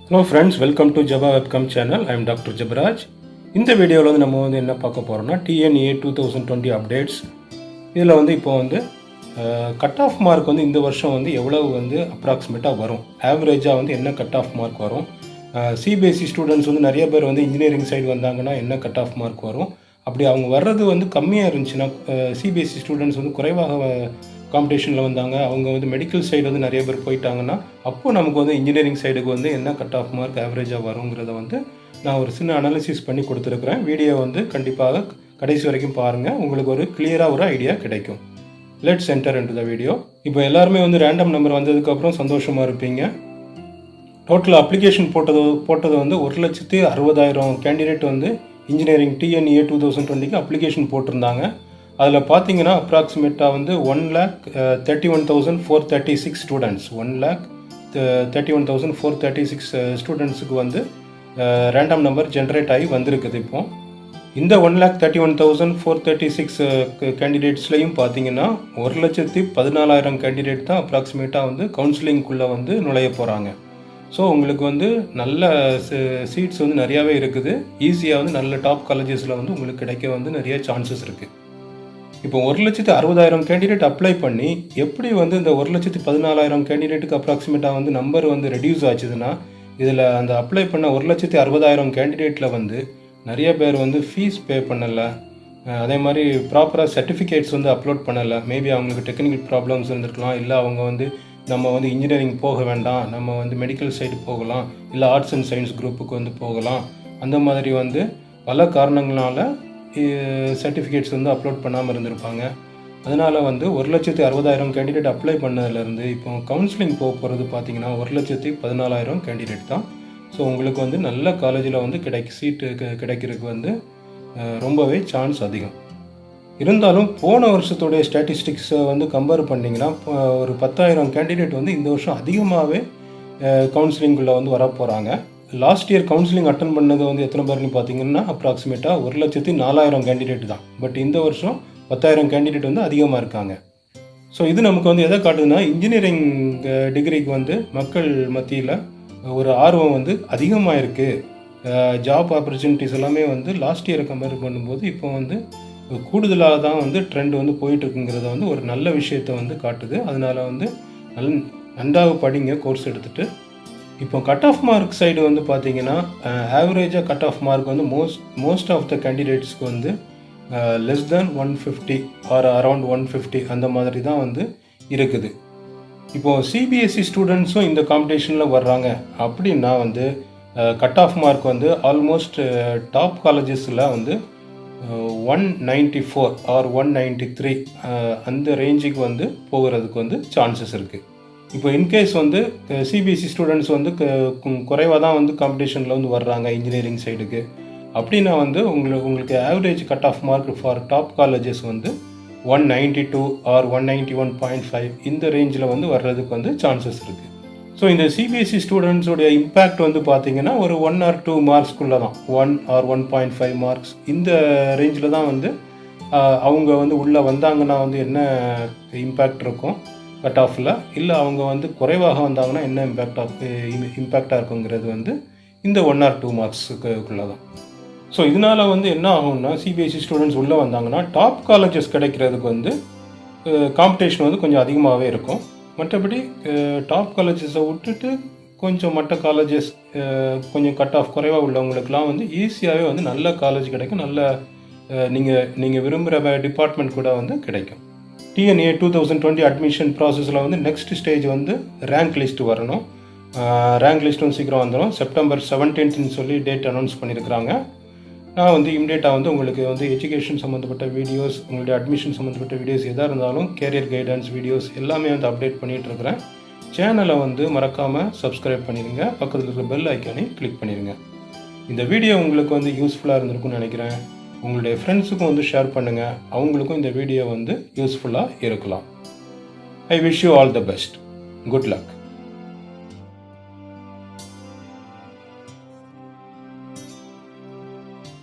Hello friends, welcome to Jeba webcam channel. I am Dr. Jebaraj. இந்த வீடியோவில் வந்து நம்ம வந்து என்ன பார்க்க போகிறோம்னா TNEA 2020 அப்டேட்ஸ். இதில் வந்து இப்போ வந்து கட் ஆஃப் மார்க் வந்து இந்த வருஷம் வந்து எவ்வளவு வந்து அப்ராக்சிமேட்டாக வரும், ஆவரேஜாக வந்து என்ன கட் ஆஃப் மார்க் வரும், சிபிஎஸ்சி ஸ்டூடெண்ட்ஸ் வந்து நிறைய பேர் வந்து இன்ஜினியரிங் சைடு வந்தாங்கன்னா என்ன கட் ஆஃப் மார்க் வரும், அப்படி அவங்க வர்றது வந்து கம்மியாக இருந்துச்சுன்னா சிபிஎஸ்சி ஸ்டூடெண்ட்ஸ் வந்து குறைவாக காம்படிஷனில் வந்தாங்க, அவங்க வந்து மெடிக்கல் சைடு வந்து நிறைய பேர் போயிட்டாங்கன்னா அப்போது நமக்கு வந்து இன்ஜினியரிங் சைடுக்கு வந்து என்ன கட் ஆஃப் மார்க் ஆவரேஜாக வருங்கிறத வந்து நான் ஒரு சின்ன அனாலிசிஸ் பண்ணி கொடுத்துருக்குறேன். வீடியோ வந்து கண்டிப்பாக கடைசி வரைக்கும் பாருங்கள், உங்களுக்கு ஒரு கிளியராக ஒரு ஐடியா கிடைக்கும். Let's enter into the video. இப்போ எல்லாருமே வந்து ரேண்டம் நம்பர் வந்ததுக்கப்புறம் சந்தோஷமாக இருப்பீங்க. டோட்டல் அப்ளிகேஷன் போட்டது வந்து 1,60,000 கேண்டிடேட் வந்து இன்ஜினியரிங் TNEA 2020க்கு அப்ளிகேஷன் போட்டிருந்தாங்க. அதில் பார்த்தீங்கன்னா அப்ராக்சிமேட்டாக வந்து 1,31,436 ஸ்டூடெண்ட்ஸ், 1,31,436 ஸ்டூடெண்ட்ஸுக்கு வந்து ரேண்டம் நம்பர் ஜென்ரேட் ஆகி வந்திருக்குது. இப்போ இந்த 1,31,436 கேண்டிடேட்ஸ்லையும் பார்த்தீங்கன்னா 1,14,000 கேண்டிடேட் தான் அப்ராக்சிமேட்டாக வந்து கவுன்சிலிங்குள்ளே வந்து நுழைய போகிறாங்க. ஸோ உங்களுக்கு வந்து நல்ல சீட்ஸ் வந்து நிறையாவே இருக்குது. ஈஸியாக வந்து நல்ல டாப் காலேஜஸில் வந்து உங்களுக்கு கிடைக்க வந்து நிறைய சான்சஸ் இருக்குது. இப்போ 1,60,000 கேண்டிடேட் அப்ளை பண்ணி எப்படி வந்து இந்த 1,14,000 கேண்டிடேட்டுக்கு அப்ராக்சிமேட்டாக வந்து நம்பர் வந்து ரெடியூஸ் ஆச்சுதுன்னா, இதில் அந்த அப்ளை பண்ண 1,60,000 கேண்டிடேட்டில் வந்து நிறைய பேர் வந்து ஃபீஸ் பே பண்ணலை, அதே மாதிரி ப்ராப்பராக சர்டிஃபிகேட்ஸ் வந்து அப்லோட் பண்ணலை. மேபி அவங்களுக்கு டெக்னிக்கல் ப்ராப்ளம்ஸ் இருந்திருக்கலாம், இல்லை அவங்க வந்து நம்ம வந்து இன்ஜினியரிங் போக வேண்டாம், நம்ம வந்து மெடிக்கல் சைடு போகலாம், இல்லை ஆர்ட்ஸ் அண்ட் சயின்ஸ் குரூப்புக்கு வந்து போகலாம், அந்த மாதிரி வந்து பல காரணங்களால் சர்டிஃபிகேட்ஸ் வந்து அப்லோட் பண்ணாமல் இருந்திருப்பாங்க. அதனால் வந்து 1,60,000 கேண்டிடேட் அப்ளை பண்ணதுலேருந்து இப்போ கவுன்சிலிங் போகிறது பார்த்தீங்கன்னா 1,14,000 கேண்டிடேட் தான். ஸோ உங்களுக்கு வந்து நல்ல காலேஜில் வந்து சீட்டு கிடைக்கிறதுக்கு வந்து ரொம்பவே சான்ஸ் அதிகம். இருந்தாலும் போன வருஷத்துடைய ஸ்டாட்டிஸ்டிக்ஸை வந்து கம்பேர் பண்ணிங்கன்னா ஒரு 10,000 கேண்டிடேட் வந்து இந்த வருஷம் அதிகமாகவே கவுன்சிலிங்குள்ளே வந்து வரப்போகிறாங்க. லாஸ்ட் இயர் கவுன்சிலிங் அட்டன் பண்ணது வந்து எத்தனை பேர்னு பார்த்தீங்கன்னா அப்ராக்சிமேட்டாக 1,04,000 கேண்டிடேட் தான். பட் இந்த வருஷம் 10,000 கேண்டிடேட் வந்து அதிகமாக இருக்காங்க. ஸோ இது நமக்கு வந்து எதை காட்டுதுன்னா, இன்ஜினியரிங் டிகிரிக்கு வந்து மக்கள் மத்தியில் ஒரு ஆர்வம் வந்து அதிகமாக இருக்குது. ஜாப் ஆப்பர்ச்சுனிட்டிஸ் எல்லாமே வந்து லாஸ்ட் இயரை கம்பேர் பண்ணும்போது இப்போ வந்து கூடுதலாக தான் வந்து ட்ரெண்ட் வந்து போயிட்டுருக்குங்கிறத வந்து ஒரு நல்ல விஷயத்தை வந்து காட்டுது. அதனால் வந்து நன்றாக படிங்க கோர்ஸ் எடுத்துகிட்டு. இப்போ கட் ஆஃப் மார்க் சைடு வந்து பார்த்தீங்கன்னா ஆவரேஜாக கட் ஆஃப் மார்க் வந்து மோஸ்ட் ஆஃப் த கேண்டிடேட்ஸ்க்கு வந்து லெஸ் தேன் 150 ஆர் அரவுண்ட் 150 அந்த மாதிரி தான் வந்து இருக்குது. இப்போது சிபிஎஸ்சி ஸ்டூடெண்ட்ஸும் இந்த காம்படிஷனில் வர்றாங்க அப்படின்னா வந்து கட் ஆஃப் மார்க் வந்து ஆல்மோஸ்ட் டாப் காலேஜஸில் வந்து 194 ஆர் 193 அந்த ரேஞ்சுக்கு வந்து போகிறதுக்கு வந்து சான்சஸ் இருக்குது. இப்போ இன்கேஸ் வந்து சிபிஎஸ்சி ஸ்டூடெண்ட்ஸ் வந்து குறைவாக தான் வந்து காம்படிஷனில் வந்து வர்றாங்க இன்ஜினியரிங் சைடுக்கு அப்படின்னா வந்து உங்களுக்கு average cut off mark for top colleges வந்து 192 ஆர் 191.5 இந்த ரேஞ்சில் வந்து வர்றதுக்கு வந்து சான்சஸ் இருக்குது. ஸோ இந்த சிபிஎஸ்சி ஸ்டூடெண்ட்ஸோடைய இம்பேக்ட் வந்து பார்த்திங்கன்னா ஒரு 1 ஆர் 2 மார்க்ஸ்க்குள்ளே தான், 1 ஆர் 1.5 மார்க்ஸ் இந்த ரேஞ்சில் தான் வந்து அவங்க வந்து உள்ளே வந்தாங்கன்னா வந்து என்ன இம்பேக்ட் இருக்கும் கட் ஆஃபில், இல்லை அவங்க வந்து குறைவாக வந்தாங்கன்னா என்ன இம்பேக்டாக இருக்குங்கிறது வந்து இந்த 1 ஆர் 2 மார்க்ஸுக்குள்ளே தான். ஸோ இதனால் வந்து என்ன ஆகும்னா, சிபிஎஸ்சி ஸ்டூடெண்ட்ஸ் உள்ளே வந்தாங்கன்னா டாப் காலேஜஸ் கிடைக்கிறதுக்கு வந்து காம்படிஷன் வந்து கொஞ்சம் அதிகமாகவே இருக்கும். மற்றபடி டாப் காலேஜஸை விட்டுட்டு கொஞ்சம் மற்ற காலேஜஸ் கொஞ்சம் கட் ஆஃப் குறைவாக உள்ளவங்களுக்கெல்லாம் வந்து ஈஸியாகவே வந்து நல்ல காலேஜ் கிடைக்கும், நல்ல நீங்கள் விரும்புகிற டிபார்ட்மெண்ட் கூட வந்து கிடைக்கும். TNEA 2020 அட்மிஷன் ப்ராசஸில் வந்து நெக்ஸ்ட் ஸ்டேஜ் வந்து ரேங்க் லிஸ்ட் வரணும். ரேங்க் லிஸ்ட்டும் சீக்கிரம் வந்துடும். September 17ன்னு சொல்லி டேட் அனௌன்ஸ் பண்ணியிருக்கிறாங்க. நான் வந்து இம்மிடியேட்டாக வந்து உங்களுக்கு வந்து எஜுகேஷன் சம்மந்தப்பட்ட வீடியோஸ், உங்களுடைய அட்மிஷன் சம்மந்தப்பட்ட வீடியோஸ் எதாக இருந்தாலும் கேரியர் கைடன்ஸ் வீடியோஸ் எல்லாமே வந்து அப்டேட் பண்ணிகிட்ருக்கிறேன். சேனலை வந்து மறக்காமல் சப்ஸ்கிரைப் பண்ணிடுங்க, பக்கத்தில் இருக்கிற பெல் ஐக்கானே கிளிக் பண்ணிடுங்க. இந்த வீடியோ உங்களுக்கு வந்து யூஸ்ஃபுல்லாக இருந்திருக்குன்னு நினைக்கிறேன். உங்களுடைய ஃப்ரெண்ட்ஸுக்கும் வந்து ஷேர் பண்ணுங்கள், அவங்களுக்கும் இந்த வீடியோ வந்து யூஸ்ஃபுல்லாக இருக்கலாம். I wish you all the best. Good luck.